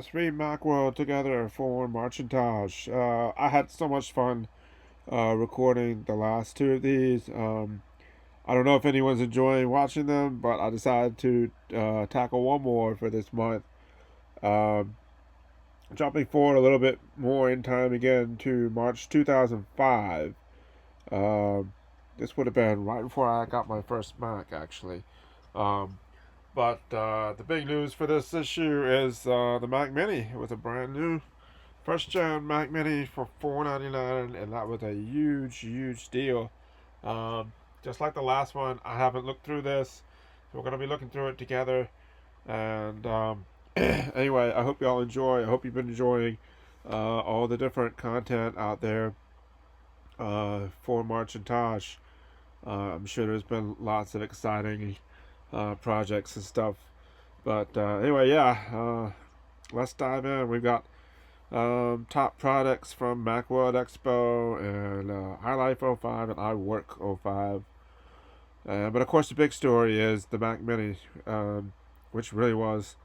Let's read Macworld together for Marchintosh. I had so much fun recording the last two of these. I don't know if anyone's enjoying watching them, but I decided to tackle one more for this month. Um, Jumping forward a little bit more in time again to March 2005. Um, this would have been right before I got my first Mac, actually. Um, but the big news for this issue is the Mac Mini with a brand new first gen Mac Mini for $4.99, and that was a huge deal. Um, just like the last one, I haven't looked through this. So we're gonna be looking through it together. And anyway, I hope y'all enjoy. I hope you've been enjoying all the different content out there for Marchintosh. I'm sure there's been lots of exciting projects and stuff. But anyway, yeah, let's dive in. We've got top products from Macworld Expo and iLife '05 and iWork '05. But of course, the big story is the Mac Mini, which really was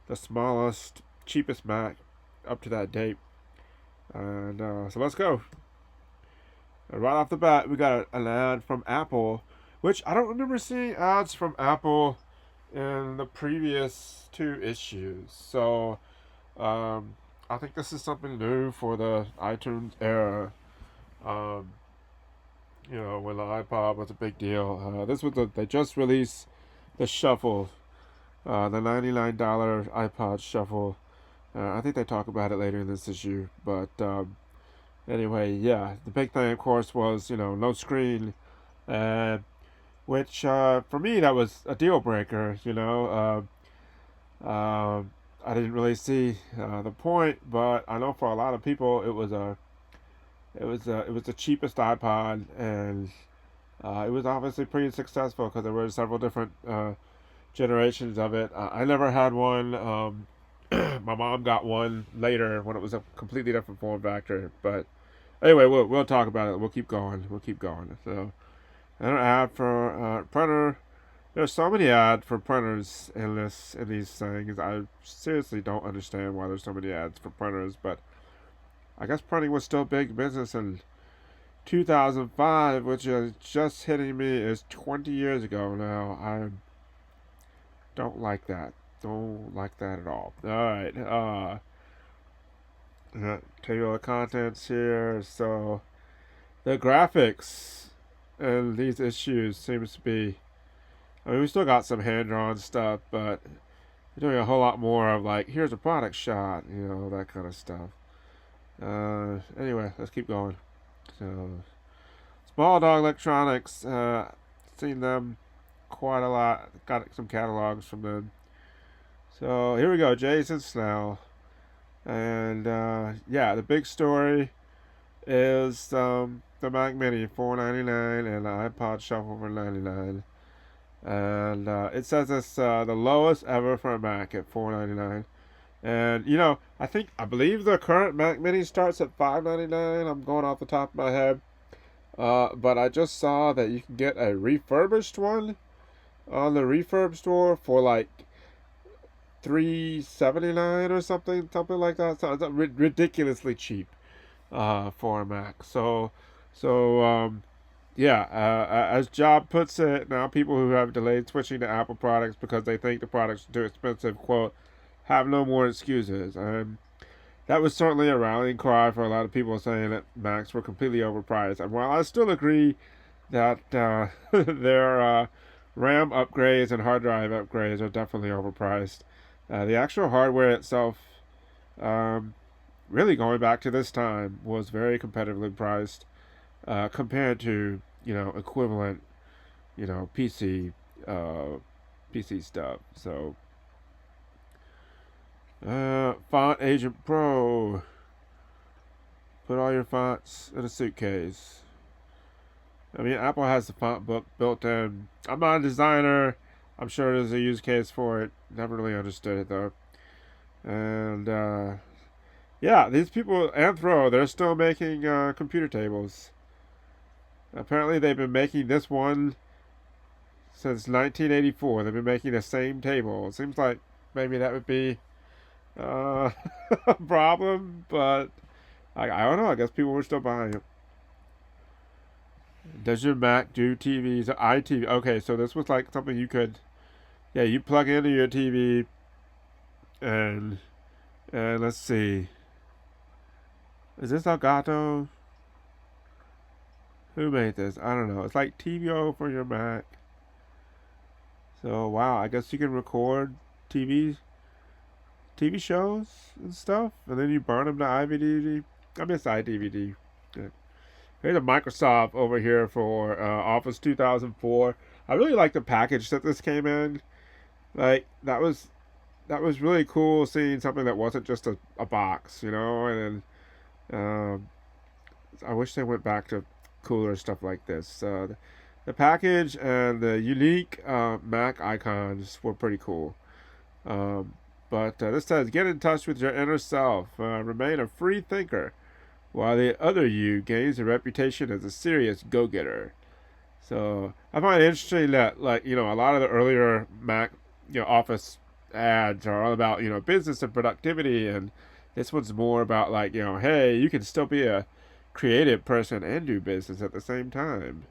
the smallest, cheapest Mac up to that date. And so let's go. Right off the bat, we got an ad from Apple, which I don't remember seeing ads from Apple in the previous two issues. So I think this is something new for the iTunes era. Um, when the iPod was a big deal. They just released the Shuffle, the $99 iPod Shuffle. I think they talk about it later in this issue, but anyway, yeah, the big thing, of course, was no screen, which for me that was a deal breaker. I didn't really see the point, but I know for a lot of people it was the cheapest iPod, and it was obviously pretty successful because there were several different generations of it. I never had one. My mom got one later when it was a completely different form factor. But anyway, we'll talk about it. We'll keep going. So, an ad for printer. There's so many ads for printers in these things. I seriously don't understand why there's so many ads for printers, but I guess printing was still big business in 2005, which is just hitting me is 20 years ago now. I don't like that. Don't like that at all. Alright, table of contents here. So, the graphics in these issues seems to be, I mean, we still got some hand-drawn stuff, but we're doing a whole lot more of like, here's a product shot, that kind of stuff. Anyway, let's keep going. So, Small Dog Electronics, seen them quite a lot. Got some catalogs from them. So here we go, Jason Snell, and yeah, the big story is the Mac Mini $4.99 and the iPod Shuffle for $99, and it says it's the lowest ever for a Mac at $4.99. And I believe the current Mac Mini starts at $5.99. I'm going off the top of my head. But I just saw that you can get a refurbished one on the refurb store for like $3.79 or something like that. So it's ridiculously cheap for a Mac. So yeah. As Job puts it, now people who have delayed switching to Apple products because they think the products are too expensive, quote, have no more excuses. That was certainly a rallying cry for a lot of people saying that Macs were completely overpriced. And while I still agree that their RAM upgrades and hard drive upgrades are definitely overpriced, the actual hardware itself, really going back to this time, was very competitively priced compared to equivalent PC PC stuff. So. Font Agent Pro. Put all your fonts in a suitcase. I mean, Apple has the font book built in. I'm not a designer. I'm sure there's a use case for it. Never really understood it though. And yeah, these people, Anthro, they're still making computer tables. Apparently, they've been making this one since 1984. They've been making the same table. It seems like maybe that would be uh, problem, but I don't know. I guess people were still buying it. Does your Mac do TVs or iTV? Okay, so this was like something you could, yeah, you plug into your TV and let's see, is this Elgato? Who made this? I don't know. It's like TVO for your Mac. So wow, I guess you can record TV shows and stuff, and then you burn them to iVDD. I miss iDVD. Yeah. Here's a Microsoft over here for Office 2004. I really like the package that this came in. Like that was really cool seeing something that wasn't just a box, you know. And then I wish they went back to cooler stuff like this. The package and the unique Mac icons were pretty cool. Um, but this says, get in touch with your inner self. Remain a free thinker, while the other you gains a reputation as a serious go-getter. So I find it interesting that, like, a lot of the earlier Mac, Office ads are all about, business and productivity, and this one's more about like, hey, you can still be a creative person and do business at the same time.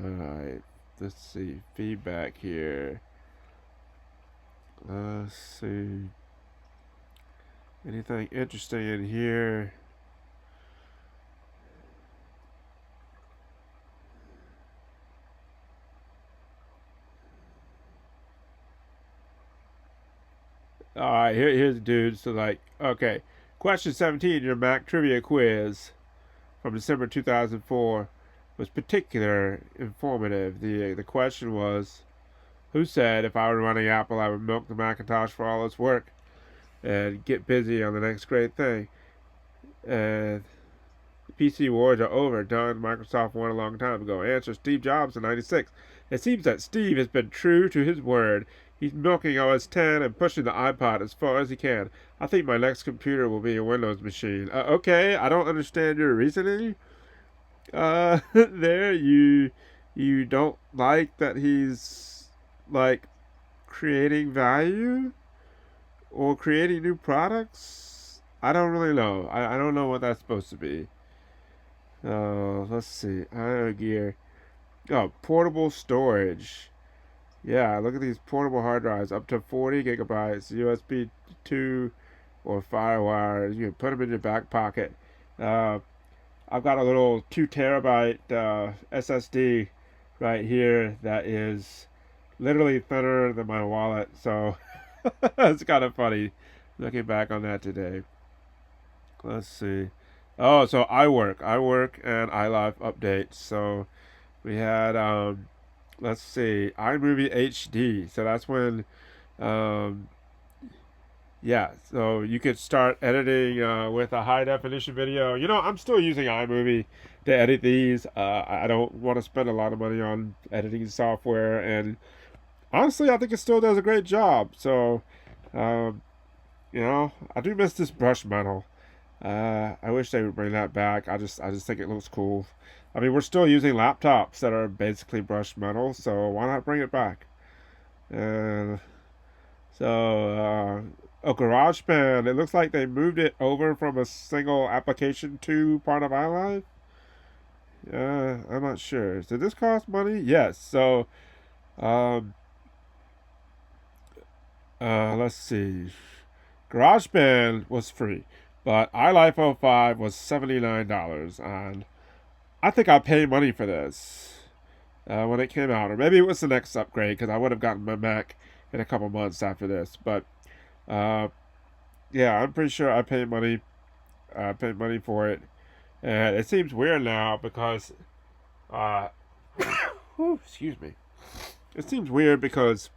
All right, let's see feedback here. Let's see. Anything interesting in here? All right, here's the dude. So, like, okay. Question 17, your Mac trivia quiz from December 2004 was particular informative. The question was, who said if I were running Apple, I would milk the Macintosh for all its work and get busy on the next great thing? And the PC wars are over. Done. Microsoft won a long time ago. Answer: Steve Jobs in '96. It seems that Steve has been true to his word. He's milking OS 10 and pushing the iPod as far as he can. I think my next computer will be a Windows machine. Okay, I don't understand your reasoning. There you don't like that he's like creating value or creating new products. I don't really know. I don't know what that's supposed to be. Let's see. IO gear. Oh, portable storage. Yeah, look at these portable hard drives, up to 40 gigabytes, USB 2 or FireWire. You can put them in your back pocket. Uh, I've got a little 2 terabyte SSD right here that is literally thinner than my wallet. So it's kind of funny looking back on that today. Let's see. Oh, so iWork and iLife updates. So we had let's see, iMovie HD. So that's when um, yeah, so you could start editing with a high definition video. I'm still using iMovie to edit these. I don't want to spend a lot of money on editing software, and honestly, I think it still does a great job. So, um, I do miss this brush metal. I wish they would bring that back. I just think it looks cool. I mean, we're still using laptops that are basically brushed metal, so why not bring it back? And GarageBand. It looks like they moved it over from a single application to part of iLife. I'm not sure. Did this cost money? Yes. So, um, let's see. GarageBand was free, but iLife 05 was $79, and I think I paid money for this when it came out, or maybe it was the next upgrade because I would have gotten my Mac in a couple months after this. But uh, yeah, I'm pretty sure I paid money. I paid money for it, and it seems weird now because, uh, excuse me. It seems weird because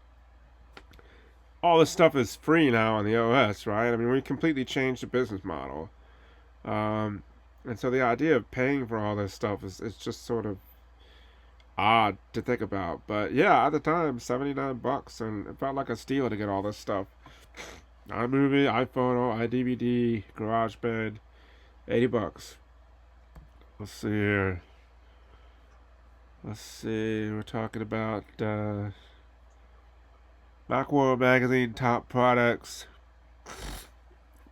all this stuff is free now on the OS, right? I mean, we completely changed the business model. Um, and so the idea of paying for all this stuff is just sort of odd to think about. But yeah, at the time, $79, and it felt like a steal to get all this stuff. iMovie, iPhoto, iDVD, GarageBand, $80. Let's see here. Let's see. We're talking about Macworld magazine top products.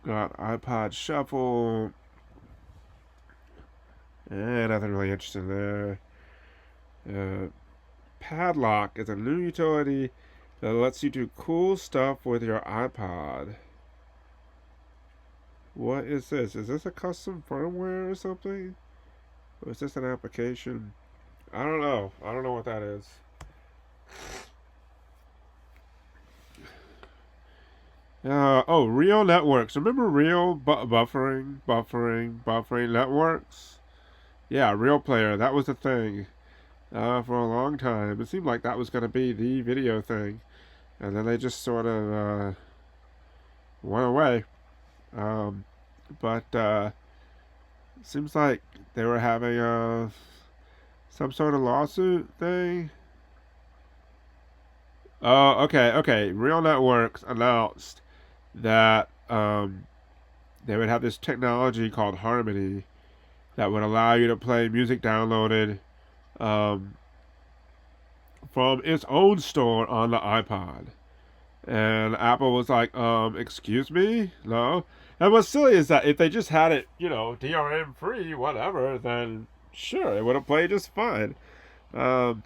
Got iPod Shuffle. Nothing really interesting there. Uh, Padlock is a new utility that lets you do cool stuff with your iPod. What is this? Is this a custom firmware or something? Or is this an application? I don't know. I don't know what that is. Real networks. Remember real buffering networks? Yeah, Real Player. That was a thing for a long time. It seemed like that was going to be the video thing. And then they just sort of went away. Um, but seems like they were having some sort of lawsuit thing. Oh, okay. Real Networks announced that they would have this technology called Harmony that would allow you to play music downloaded um, from its own store on the iPod. And Apple was like, excuse me? No. And what's silly is that if they just had it, DRM free, whatever, then sure, it would have played just fine. Um,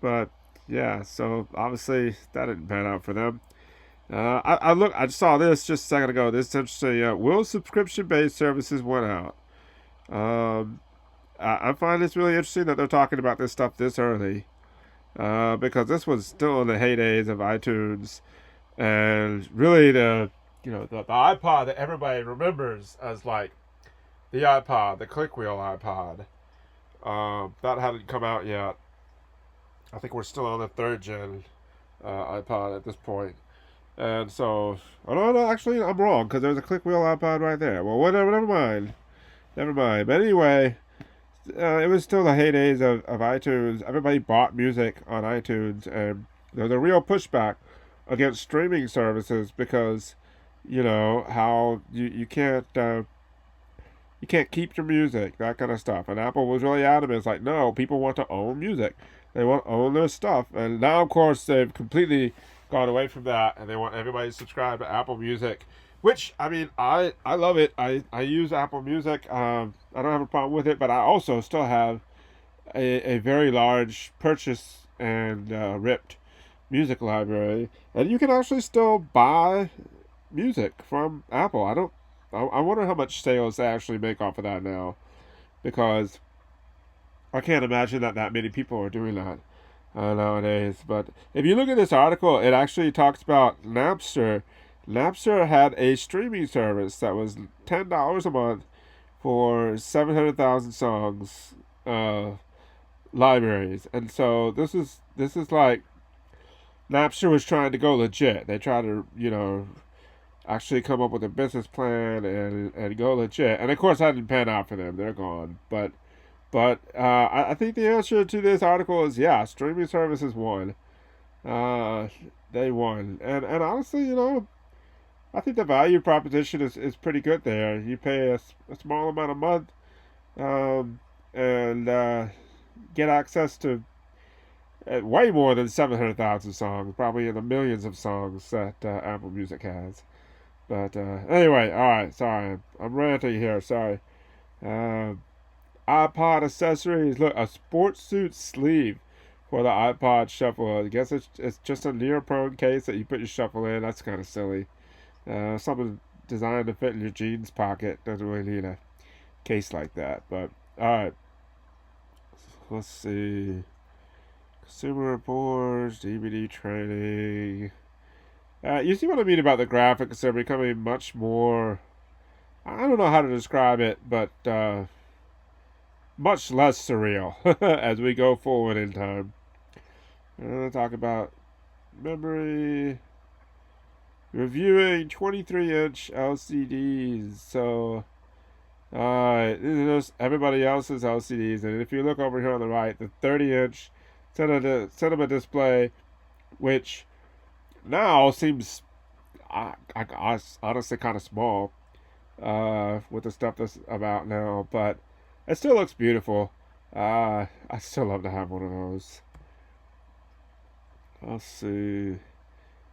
but yeah, so obviously that didn't pan out for them. I saw this just a second ago. This is interesting. Will subscription-based services went out? Um, I find this really interesting that they're talking about this stuff this early, because this was still in the heydays of iTunes, and really the iPod that everybody remembers as like the iPod, the click wheel iPod. That hadn't come out yet. I think we're still on the third gen iPod at this point. And so, oh no, actually, I'm wrong because there's a click wheel iPod right there. Well, whatever, never mind. But anyway, it was still the heydays of iTunes. Everybody bought music on iTunes, and there's a real pushback against streaming services because, how you can't keep your music, that kind of stuff. And Apple was really adamant. It's like, no, people want to own music. They want to own their stuff. And now, of course, they've completely gone away from that, and they want everybody to subscribe to Apple Music, which, I mean, I love it. I use Apple Music. I don't have a problem with it, but I also still have a very large purchase and ripped music library. And you can actually still buy music from Apple. I wonder how much sales they actually make off of that now, because I can't imagine that many people are doing that nowadays. But if you look at this article, it actually talks about Napster. Napster had a streaming service that was $10 a month for 700,000 songs libraries, and so this is like Napster was trying to go legit. They tried to actually come up with a business plan and go legit. And of course, that didn't pan out for them. They're gone. But I think the answer to this article is yeah, streaming services won. They won. And honestly, I think the value proposition is pretty good there. You pay a small amount a month and get access to way more than 700,000 songs, probably in the millions of songs that Apple Music has. But anyway, all right, sorry, I'm ranting here. Sorry. Uh, iPod accessories. Look, a sports suit sleeve for the iPod Shuffle. I guess it's just a near-prone case that you put your shuffle in. That's kind of silly. Something designed to fit in your jeans pocket. Doesn't really need a case like that. But all right, let's see. Consumer reports, DVD training. You see what I mean about the graphics? They're becoming much more. I don't know how to describe it, but much less surreal as we go forward in time. I'm going to talk about memory. Reviewing 23-inch LCDs. So, this is just everybody else's LCDs. And if you look over here on the right, the 30-inch cinema display, which now seems honestly kind of small with the stuff that's about now, but it still looks beautiful. I still love to have one of those. Let's see.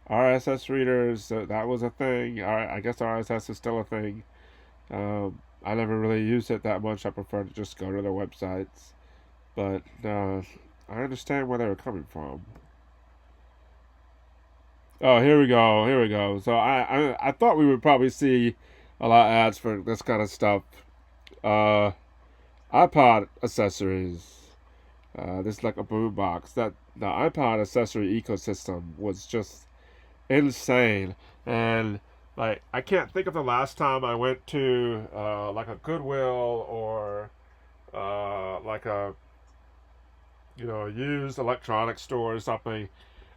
RSS readers, that was a thing. I guess RSS is still a thing. I never really used it that much. I prefer to just go to their websites. But I understand where they were coming from. Oh, here we go. Here we go. So I thought we would probably see a lot of ads for this kind of stuff. Uh, iPod accessories. This is like a boombox. That the iPod accessory ecosystem was just insane, and like I can't think of the last time I went to like a Goodwill or like a used electronics store or something,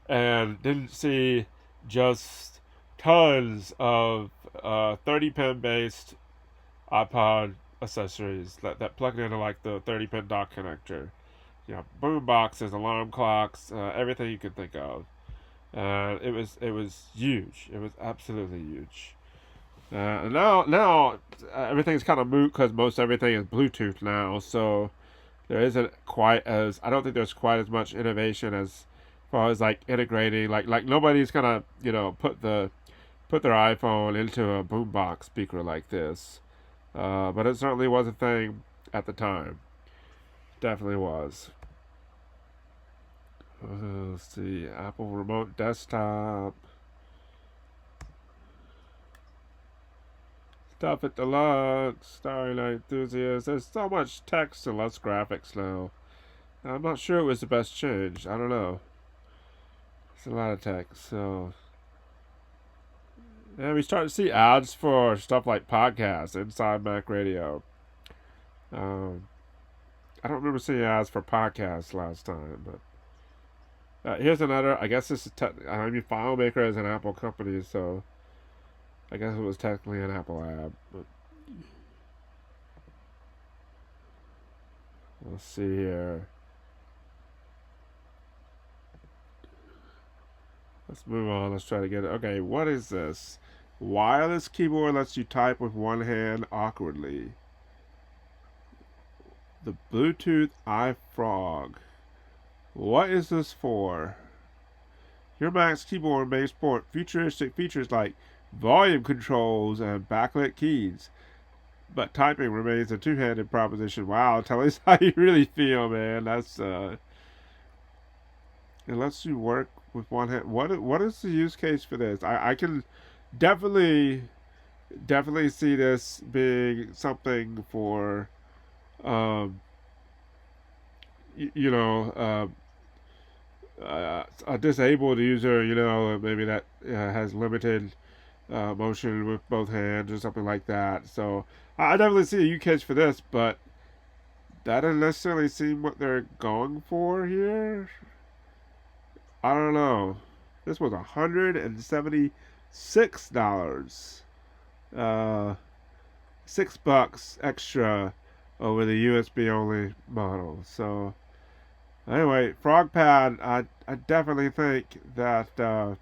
and didn't see just tons of 30 pin based iPod accessories that plug into like the 30 pin dock connector. Boom boxes, alarm clocks, everything you could think of. It was huge. It was absolutely huge. Now everything's kind of moot because most everything is Bluetooth now. So there isn't quite as I don't think there's quite as much innovation as far as like integrating like nobody's gonna put their iPhone into a boombox speaker like this. But it certainly was a thing at the time. Definitely was. Let's see, Apple Remote Desktop. Stuff at Deluxe, Starry Night Enthusiast. There's so much text and less graphics now. I'm not sure it was the best change. I don't know. It's a lot of text, so. And we start to see ads for stuff like podcasts inside Mac Radio. Um, I don't remember seeing ads for podcasts last time, but here's another. I guess this is. FileMaker is an Apple company, so I guess it was technically an Apple ad. But let's see here. Let's move on. Let's try to get it. Okay, what is this? Wireless keyboard lets you type with one hand awkwardly. The Bluetooth iFrog. What is this for? Your Mac's keyboard may support futuristic features like volume controls and backlit keys, but typing remains a two-handed proposition. Wow, tell us how you really feel, man. That's it lets you work with one hand. What is the use case for this? I can definitely see this being something for um a disabled user, maybe that has limited motion with both hands or something like that. So I definitely see a use case for this, but that doesn't necessarily seem what they're going for here. I don't know. This was $176. Uh, $6 extra over the USB only model. So anyway, FrogPad, I definitely think that certain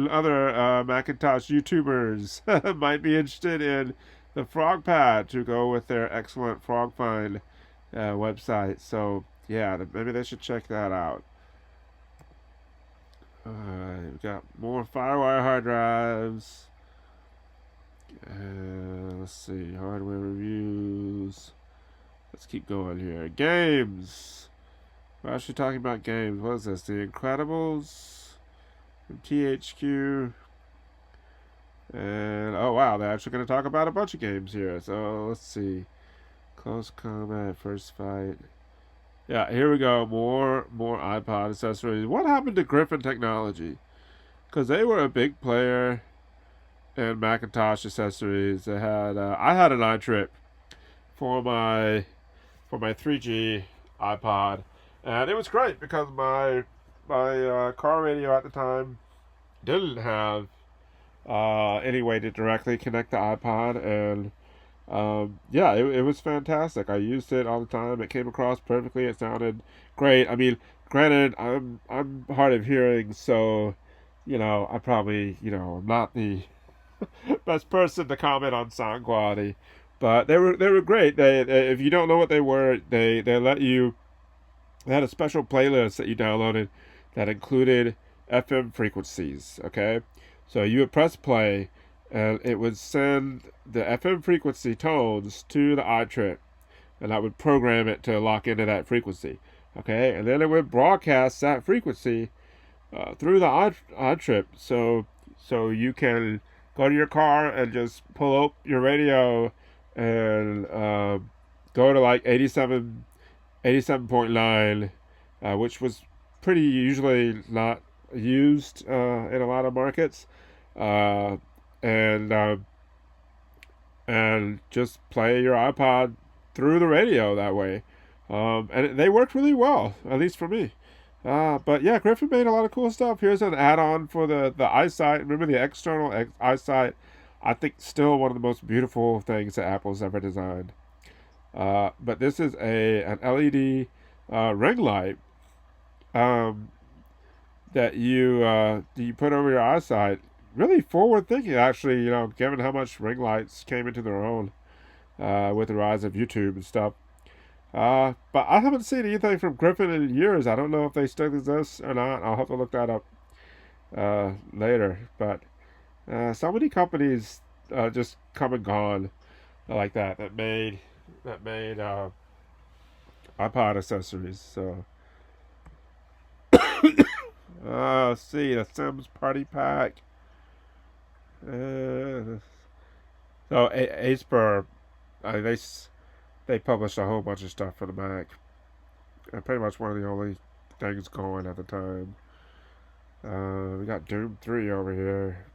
other Macintosh YouTubers might be interested in the FrogPad to go with their excellent FrogFind website. So yeah, maybe they should check that out. We've got more FireWire hard drives. Let's see, hardware reviews. Let's keep going here. Games. We're actually talking about games. What is this? The Incredibles from THQ. And oh wow, they're actually going to talk about a bunch of games here. So let's see. Close Combat, First Fight. Yeah, here we go. More iPod accessories. What happened to Griffin Technology? Because they were a big player in Macintosh accessories. They had I had an iTrip for my 3G iPod, and it was great because my car radio at the time didn't have any way to directly connect the iPod, and yeah, it was fantastic. I used it all the time. It came across perfectly. It sounded great. I mean, granted, I'm hard of hearing, so I probably I'm not the best person to comment on sound quality, but they were great. They if you don't know what they were, they let you. They had a special playlist that you downloaded that included FM frequencies. Okay, so you would press play, and it would send the FM frequency tones to the iTrip, and I would program it to lock into that frequency. Okay, and then it would broadcast that frequency through the iTrip. So you can go to your car and just pull up your radio and go to like 87.9, which was pretty usually not used in a lot of markets, uh, and just play your iPod through the radio that way. And they worked really well, at least for me. But yeah, Griffin made a lot of cool stuff. Here's an add-on for the iSight. Remember the external iSight? I think still one of the most beautiful things that Apple's ever designed. But this is an LED ring light um, that you put over your iSight. Really forward thinking, actually. Given how much ring lights came into their own with the rise of YouTube and stuff. But I haven't seen anything from Griffin in years. I don't know if they still exist or not. I'll have to look that up later. But so many companies just come and gone like that made iPod accessories. So let's see, the Sims Party Pack. So Acer, they published a whole bunch of stuff for the Mac. Pretty much one of the only things going at the time. We got Doom 3 over here.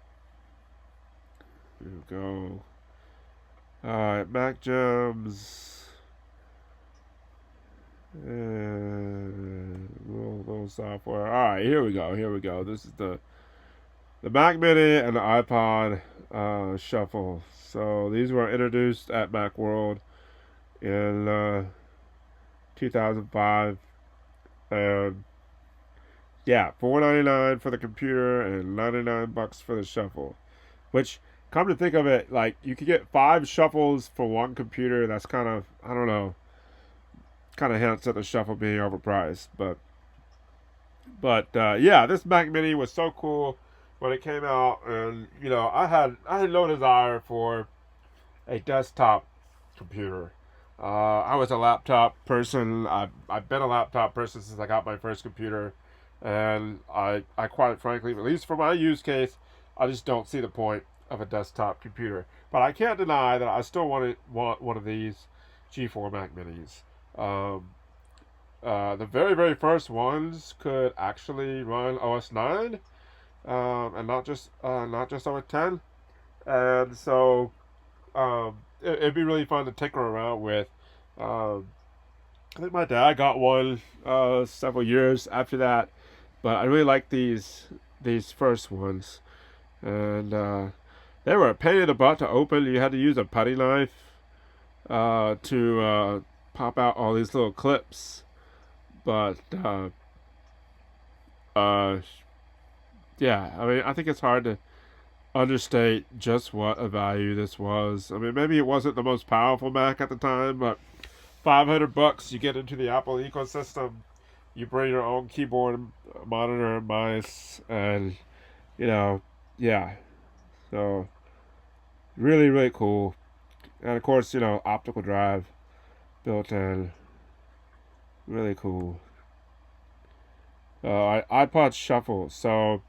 Here we go. Alright, Mac Gems. Little software. Alright, here we go. This is the Mac Mini and the iPod Shuffle. So these were introduced at Macworld in 2005, and yeah, $4.99 for the computer and $99 for the shuffle. Which, come to think of it, like you could get 5 shuffles for one computer. That's kind of, I don't know, kind of hints at the shuffle being overpriced. But yeah, this Mac Mini was so cool when it came out, and I had no desire for a desktop computer. I was a laptop person. I've been a laptop person since I got my first computer, and I quite frankly, at least for my use case, I just don't see the point of a desktop computer. But I can't deny that I still want one of these G4 Mac Minis. The very first ones could actually run OS 9, and not just OS 10, and so it'd be really fun to tinker around with. I think my dad got one several years after that, but I really like these first ones, and they were a pain in the butt to open. You had to use a putty knife to pop out all these little clips, but yeah, I mean, I think it's hard to understate just what a value this was. I mean, maybe it wasn't the most powerful Mac at the time, but $500, you get into the Apple ecosystem. You bring your own keyboard, monitor, and mice, and yeah. So really cool, and of course, optical drive built in. Really cool. iPod Shuffle. So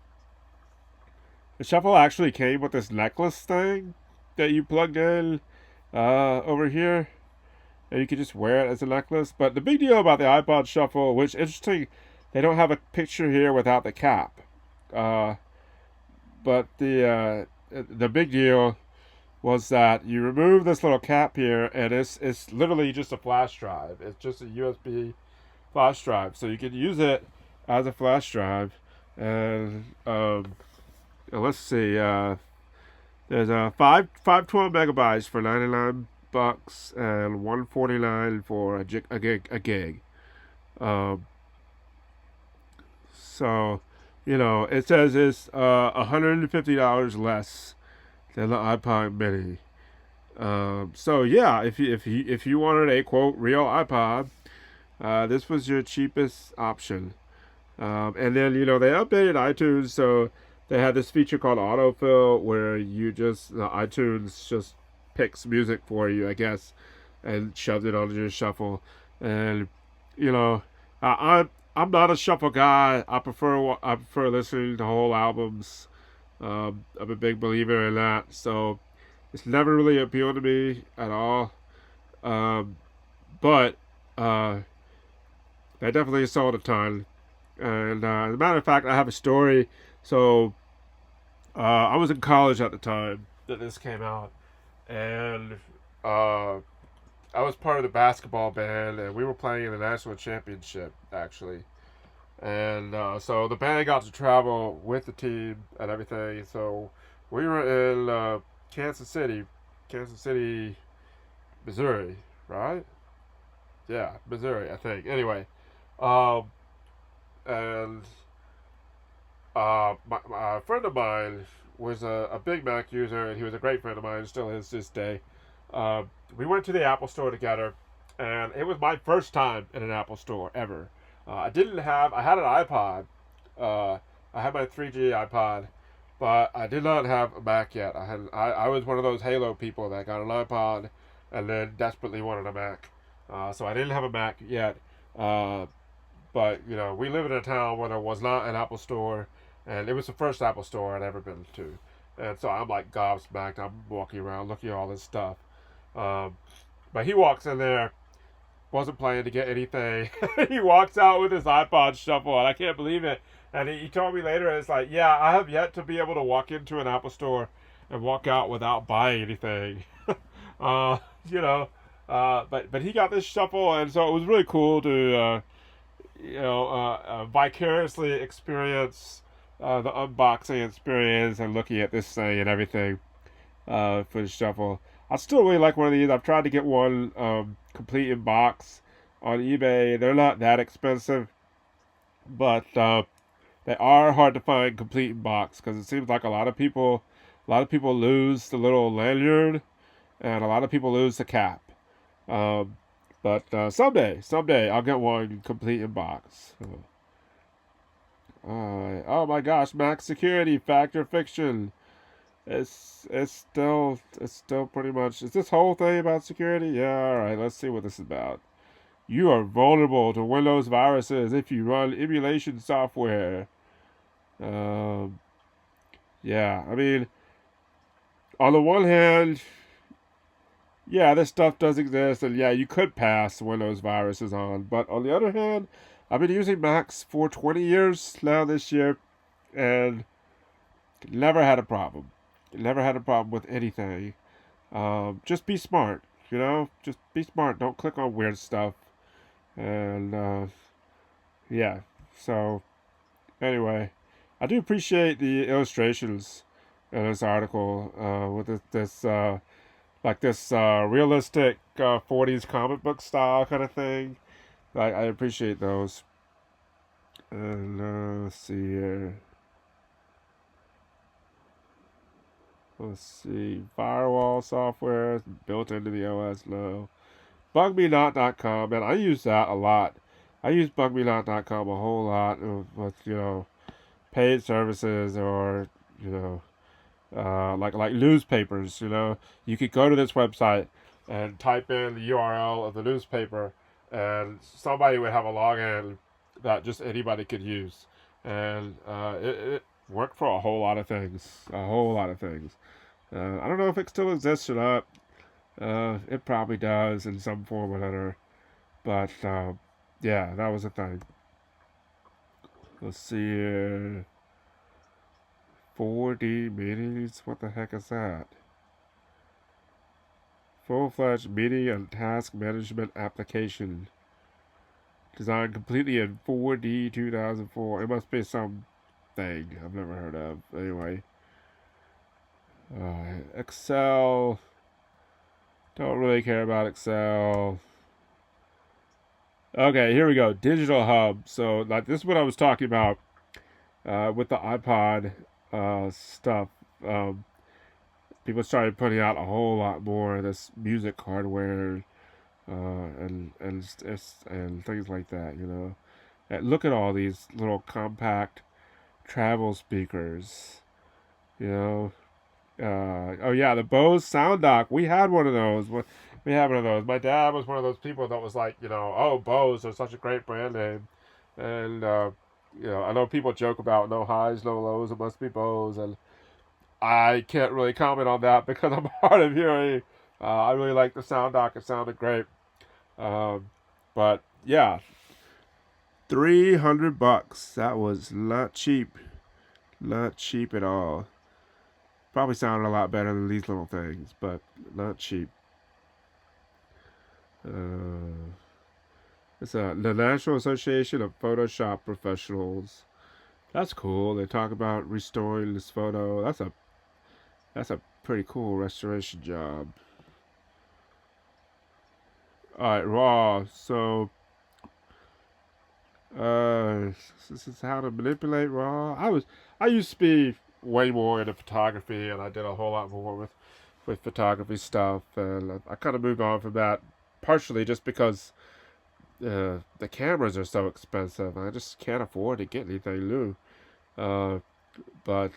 the Shuffle actually came with this necklace thing that you plugged in over here, and you could just wear it as a necklace. But the big deal about the iPod Shuffle, which interesting, they don't have a picture here without the cap. But the big deal was that you remove this little cap here, and it's literally just a flash drive. It's just a USB flash drive, so you can use it as a flash drive. And let's see, there's a 512 megabytes for $99 and $149 for a gig. So it says it's $150 less than the iPod Mini. So yeah, if you wanted a quote real iPod, this was your cheapest option. And then, they updated iTunes, so they had this feature called autofill where iTunes just picks music for you, I guess, and shoves it onto your shuffle. And, you know, I'm not a shuffle guy. I prefer listening to whole albums. I'm a big believer in that, so it's never really appealed to me at all. Um, but uh, they definitely sold a ton. And as a matter of fact, I have a story. So I was in college at the time that this came out, and uh, I was part of the basketball band, and we were playing in the national championship actually. And so the band got to travel with the team and everything. So we were in Kansas City, Missouri, right? Yeah, Missouri, I think. Anyway, um, and a friend of mine was a Big Mac user, and he was a great friend of mine, still is to this day. Uh, we went to the Apple store together, and it was my first time in an Apple store ever. I had an iPod. Uh, I had my 3G iPod, but I did not have a Mac yet. I was one of those Halo people that got an iPod and then desperately wanted a Mac. So I didn't have a Mac yet. Uh, but we live in a town where there was not an Apple store, and it was the first Apple store I'd ever been to, and so I'm like gobsmacked. I'm walking around looking at all this stuff, um, but he walks in there, wasn't planning to get anything. He walks out with his iPod shuffle, and I can't believe it. And he told me later, it's like, yeah, I have yet to be able to walk into an Apple store and walk out without buying anything. uh, you know, but he got this shuffle, and so it was really cool to vicariously experience the unboxing experience and looking at this thing and everything for the shuffle. I still really like one of these. I've tried to get one complete in box on eBay. They're not that expensive, but they are hard to find complete in box because it seems like a lot of people lose the little lanyard, and a lot of people lose the cap. Um, but someday, I'll get one complete in box. Oh my gosh, max security, fact or fiction. It's still pretty much. Is this whole thing about security? Yeah, all right. Let's see what this is about. You are vulnerable to Windows viruses if you run emulation software. Um, yeah, I mean, on the one hand, yeah, this stuff does exist, and yeah, you could pass Windows viruses on. But on the other hand, I've been using Macs for 20 years now this year, and never had a problem. Never had a problem with anything. Just be smart, Just be smart. Don't click on weird stuff. And yeah, so anyway, I do appreciate the illustrations in this article with this realistic 40s comic book style kind of thing. I appreciate those. And let's see here. Let's see. Firewall software built into the OS now. BugMeNot.com, and I use that a lot. I use BugMeNot.com a whole lot with paid services or you know like newspapers. You could go to this website and type in the URL of the newspaper, and somebody would have a login that just anybody could use, and it worked for a whole lot of things. A whole lot of things. I don't know if it still exists or not. It probably does in some form or another. But yeah, that was a thing. Let's see here. 4D meetings? What the heck is that? Full-fledged meeting and task management application. Designed completely in 4D 2004. It must be some thing I've never heard of. Anyway. Excel. Don't really care about Excel. Okay, here we go. Digital Hub. So, like, this is what I was talking about with the iPod stuff. Um, People started putting out a whole lot more of this music hardware and things like that. And look at all these little compact travel speakers. You know, oh yeah, the Bose Sound Dock. We had one of those. We had one of those. My dad was one of those people that was like, oh, Bose is such a great brand name, and I know people joke about no highs, no lows. It must be Bose, and I can't really comment on that because I'm hard of hearing. I really like the Sound Dock. It sounded great, um, but yeah, $300. That was not cheap. Not cheap at all. Probably sounded a lot better than these little things, but not cheap. It's the National Association of Photoshop Professionals. That's cool. They talk about restoring this photo. That's a pretty cool restoration job. All right, raw. So, this is how to manipulate raw. I used to be way more into photography, and I did a whole lot more with photography stuff, and I kind of moved on from that, partially just because the cameras are so expensive. I just can't afford to get anything new. Uh, but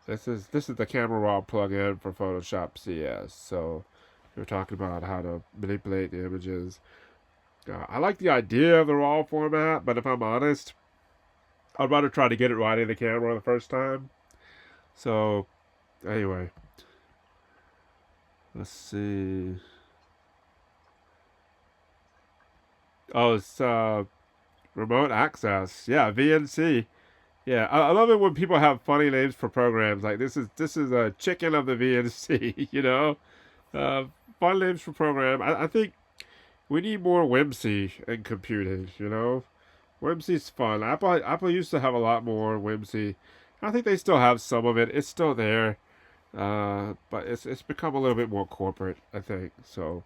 this is the camera raw plugin for Photoshop CS. So we're talking about how to manipulate the images. I like the idea of the raw format, but if I'm honest, I'd rather try to get it right in the camera the first time. So anyway, let's see. Oh, it's remote access. Yeah, VNC. Yeah, I love it when people have funny names for programs. Like this is a chicken of the VNC. Uh, Fun names for program. I think we need more whimsy in computing. Whimsy's fun. Apple used to have a lot more whimsy. I think they still have some of it. It's still there, but it's become a little bit more corporate. I think so.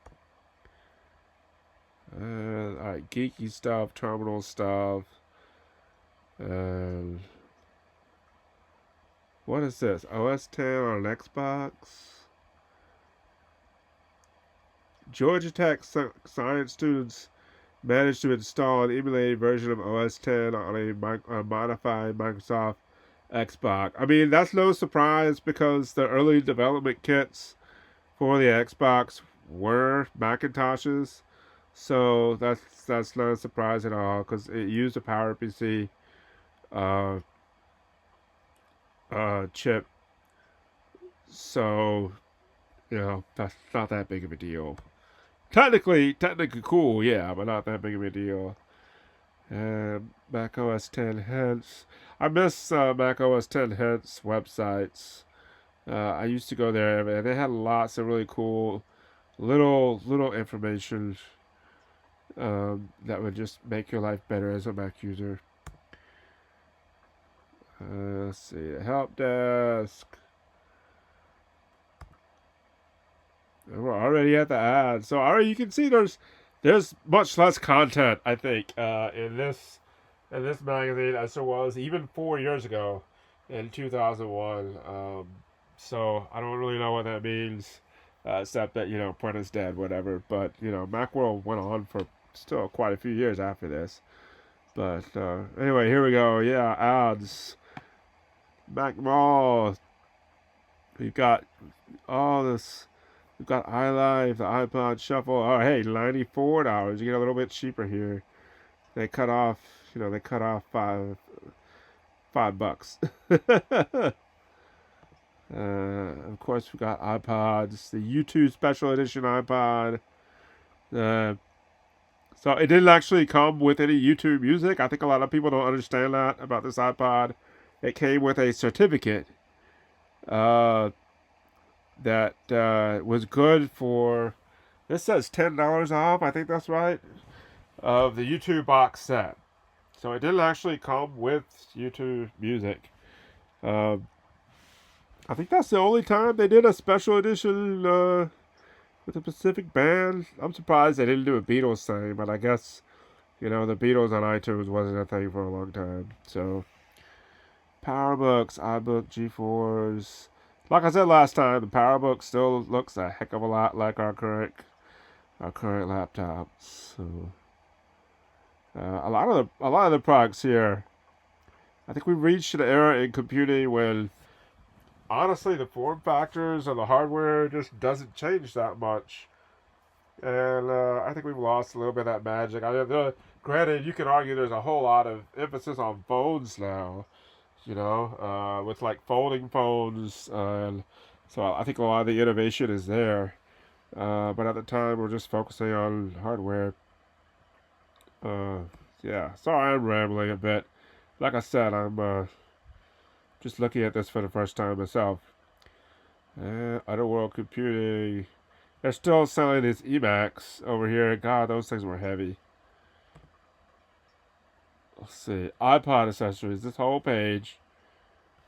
All right, geeky stuff, terminal stuff. Uh, what is this? OS 10 on an Xbox? Georgia Tech science students managed to install an emulated version of OS 10 on a modified Microsoft Xbox. I mean, that's no surprise because the early development kits for the Xbox were Macintoshes. So that's not a surprise at all because it used a PowerPC uh, chip. So, that's not that big of a deal. Technically cool, yeah, but not that big of a deal. And Mac OS 10 Hints. I miss Mac OS 10 Hints websites. I used to go there, and they had lots of really cool little information that would just make your life better as a Mac user. Let's see, help desk. We're already at the ad, so already you can see there's much less content, I think, in this magazine as there was even 4 years ago, in 2001. So I don't really know what that means, except that print is dead, whatever. But Macworld went on for still quite a few years after this. But anyway, here we go. Yeah, ads. Mac Mall. We've got all this. We've got iLife, the iPod Shuffle. Oh, hey, $94. You get a little bit cheaper here. They cut off, $5. Of course, we've got iPods, the YouTube Special Edition iPod. So it didn't actually come with any YouTube music. I think a lot of people don't understand that about this iPod. It came with a certificate uh, that was good for. This says $10 off. I think that's right. Of the YouTube box set. So it didn't actually come with YouTube music. I think that's the only time they did a special edition with a Pacific band. I'm surprised they didn't do a Beatles thing, but I guess the Beatles on iTunes wasn't a thing for a long time. So PowerBooks, iBook, G4s. Like I said last time, the PowerBook still looks a heck of a lot like our current laptops. So A lot of the products here. I think we've reached an era in computing when honestly the form factors of the hardware just doesn't change that much, and I think we've lost a little bit of that magic. Granted, you can argue there's a whole lot of emphasis on phones now, with like folding phones, and so I think a lot of the innovation is there. But at the time, we're just focusing on hardware. Uh, yeah, sorry I'm rambling a bit. Like I said, I'm just looking at this for the first time myself. Underworld Computing. They're still selling these Emacs over here. God, those things were heavy. Let's see. iPod accessories. This whole page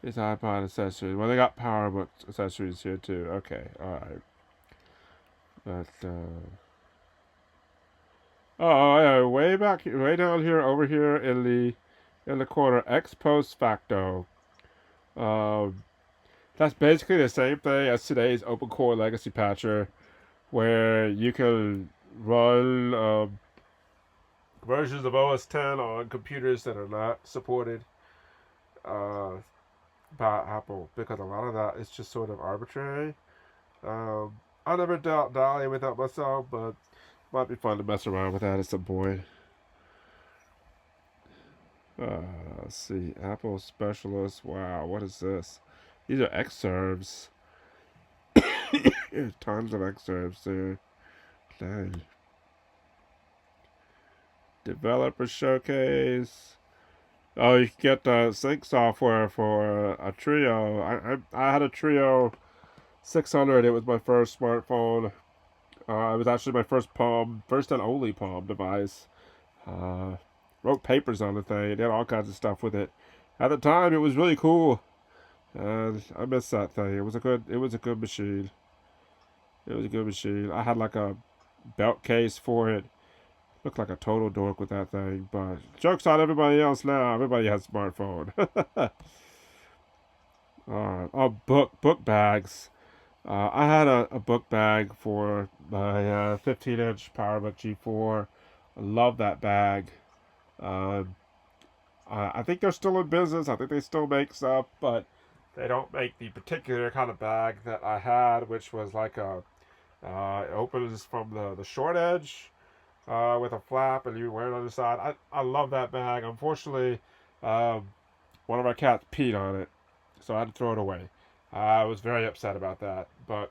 is iPod accessories. Well, they got PowerBook accessories here too. Okay, alright. But, oh, yeah, way back, way down here, over here in the corner, ex post facto. Um, that's basically the same thing as today's open core legacy patcher, where you can run versions of OS 10 on computers that are not supported uh, by Apple, because a lot of that is just sort of arbitrary. I never dealt Dolly with that myself, but it might be fun to mess around with that at some point. Let's see. Apple Specialist. Wow, what is this? These are excerpts. There's tons of excerpts there. Dang. Developer Showcase. Oh, you can get the sync software for a Trio. I had a Trio 600. It was my first smartphone. It was actually my first and only Palm device. Uh, Wrote papers on the thing. Did all kinds of stuff with it. At the time, it was really cool, and I miss that thing. It was a good machine. It was a good machine. I had like a belt case for it. Looked like a total dork with that thing, but joke's on everybody else now. Everybody has a smartphone. Oh, book bags. I had a book bag for my 15-inch PowerBook G4. I love that bag. Um, I think they're still in business. I think they still make stuff, but they don't make the particular kind of bag that I had, which was like it opens from the short edge with a flap, and you wear it on the side. I love that bag. Unfortunately, um, one of our cats peed on it, so I had to throw it away. I was very upset about that, but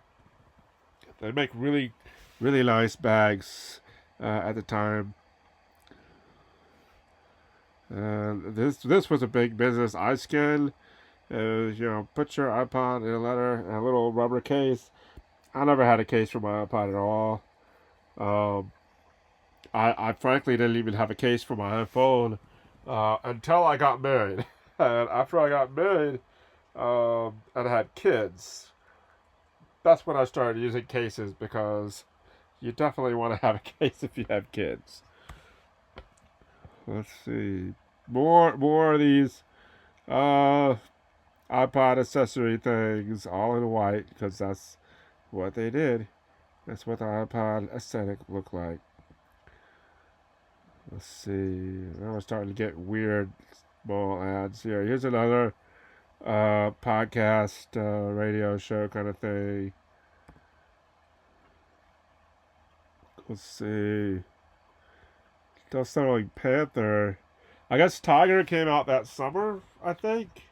they make really, really nice bags at the time. This was a big business. iScan, put your iPod in a little rubber case. I never had a case for my iPod at all. Um, I frankly didn't even have a case for my iPhone until I got married. And after I got married and I had kids, that's when I started using cases, because you definitely want to have a case if you have kids. Let's see. More of these uh, iPod accessory things, all in white, because that's what they did. That's what the iPod aesthetic looked like. Let's see. Now we're starting to get weird small ads here. Here's another podcast, radio show kind of thing. Let's see. Still selling Panther. I guess Tiger came out that summer, I think.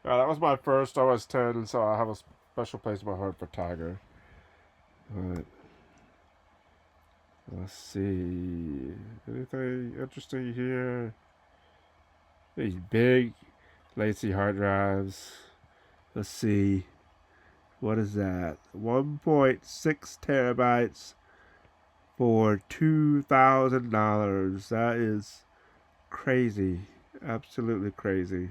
That was my first OS 10, so I have a special place in my heart for Tiger. But let's see. Anything interesting here? These big, lacy hard drives. Let's see. What is that? 1.6 terabytes for $2,000. That is crazy. Absolutely crazy.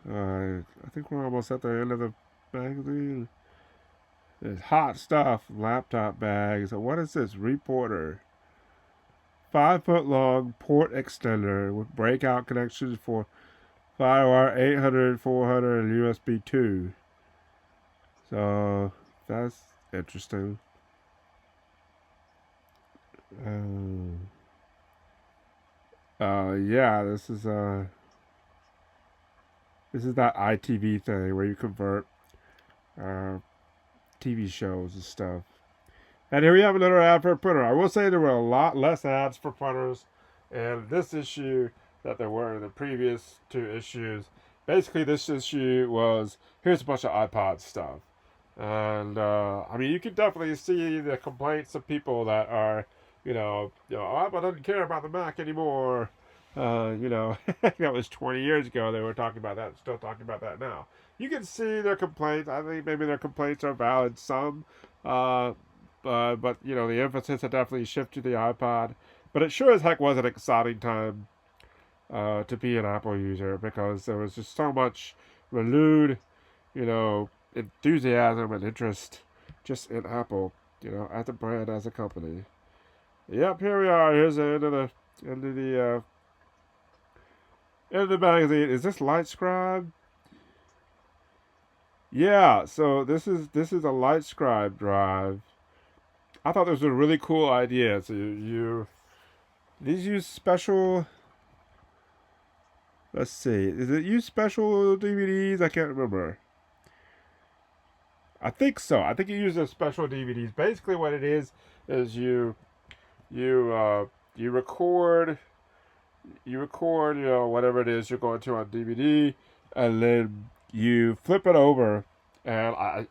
I think we're almost at the end of the magazine. There's hot stuff. Laptop bags. What is this? Reporter. 5-foot long port extender with breakout connections for FireWire 800, 400, and USB 2. So that's interesting. Yeah, this is that ITV thing where you convert uh, TV shows and stuff. And here we have another ad for a printer. I will say there were a lot less ads for printers in this issue that there were in the previous two issues. Basically, this issue was here's a bunch of iPod stuff. And I mean, you can definitely see the complaints of people that are, Apple doesn't care about the Mac anymore. That was 20 years ago. They were talking about that, still talking about that now. You can see their complaints. I think maybe their complaints are valid. Some, uh, but the emphasis had definitely shifted to the iPod. But it sure as heck was an exciting time to be an Apple user because there was just so much renewed, enthusiasm and interest just in Apple, as a brand, as a company. Yep, here we are. Here's the end of the magazine. Is this LightScribe? Yeah, so this is a LightScribe drive. I thought this was a really cool idea. So these use special. Let's see. Is it use special DVDs? I can't remember. I think so. I think it uses special DVDs. Basically, what it is you record whatever it is you're going to on DVD, and then you flip it over, and I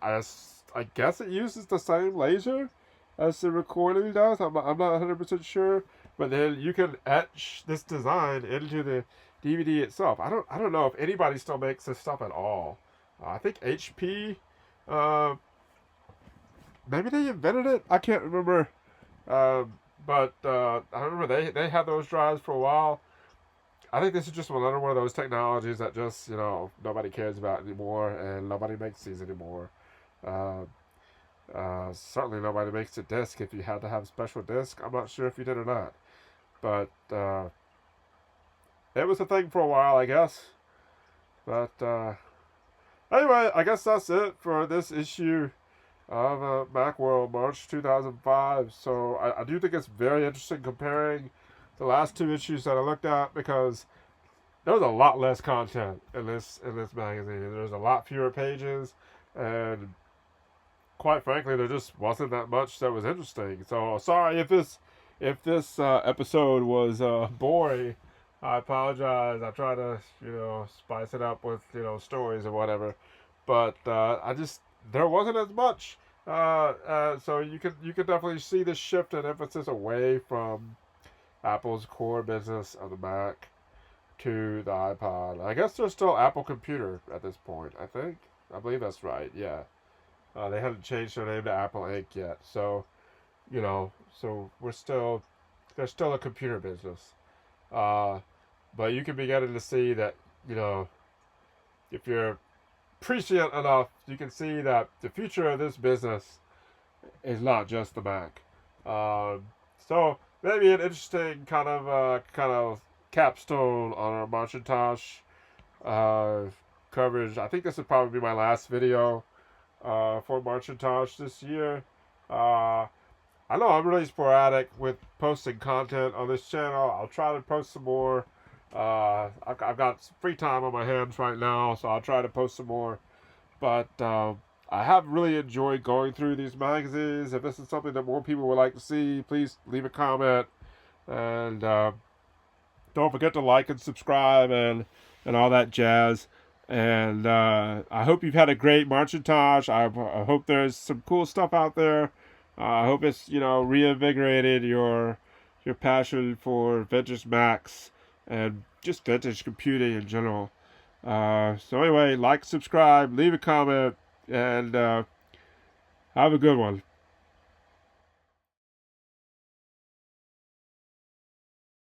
guess it uses the same laser as the recording does. I'm not 100% sure, but then you can etch this design into the DVD itself. I don't know if anybody still makes this stuff at all. I think HP. Maybe they invented it. I can't remember. But I remember they had those drives for a while. I think this is just another one of those technologies that just nobody cares about anymore, and nobody makes these anymore. Uh, Certainly nobody makes a disc if you had to have a special disc. I'm not sure if you did or not, but it was a thing for a while, I guess. But anyway, I guess that's it for this issue of Macworld, March 2005. So I do think it's very interesting comparing the last two issues that I looked at because there was a lot less content in this magazine. There's a lot fewer pages, and quite frankly, there just wasn't that much that was interesting. So sorry if this episode was boring. I apologize. I try to spice it up with stories or whatever, but there wasn't as much. So you can definitely see the shift in emphasis away from Apple's core business of the Mac to the iPod. I guess there's still Apple Computer at this point. I believe that's right. Yeah, they haven't changed their name to Apple Inc. yet. So so there's still a computer business. But you can be getting to see that if you're prescient enough, you can see that the future of this business is not just the Mac. So maybe an interesting kind of capstone on our Machintosh coverage. I think this would probably be my last video for Marchintosh this year. I know I'm really sporadic with posting content on this channel. I'll try to post some more. I've got some free time on my hands right now, so I'll try to post some more. But I have really enjoyed going through these magazines. If this is something that more people would like to see, please leave a comment. And don't forget to like and subscribe and all that jazz. And I hope you've had a great Marchintosh. I hope there's some cool stuff out there. I hope it's reinvigorated your passion for vintage Macs and just vintage computing in general. So anyway, like, subscribe, leave a comment, and have a good one.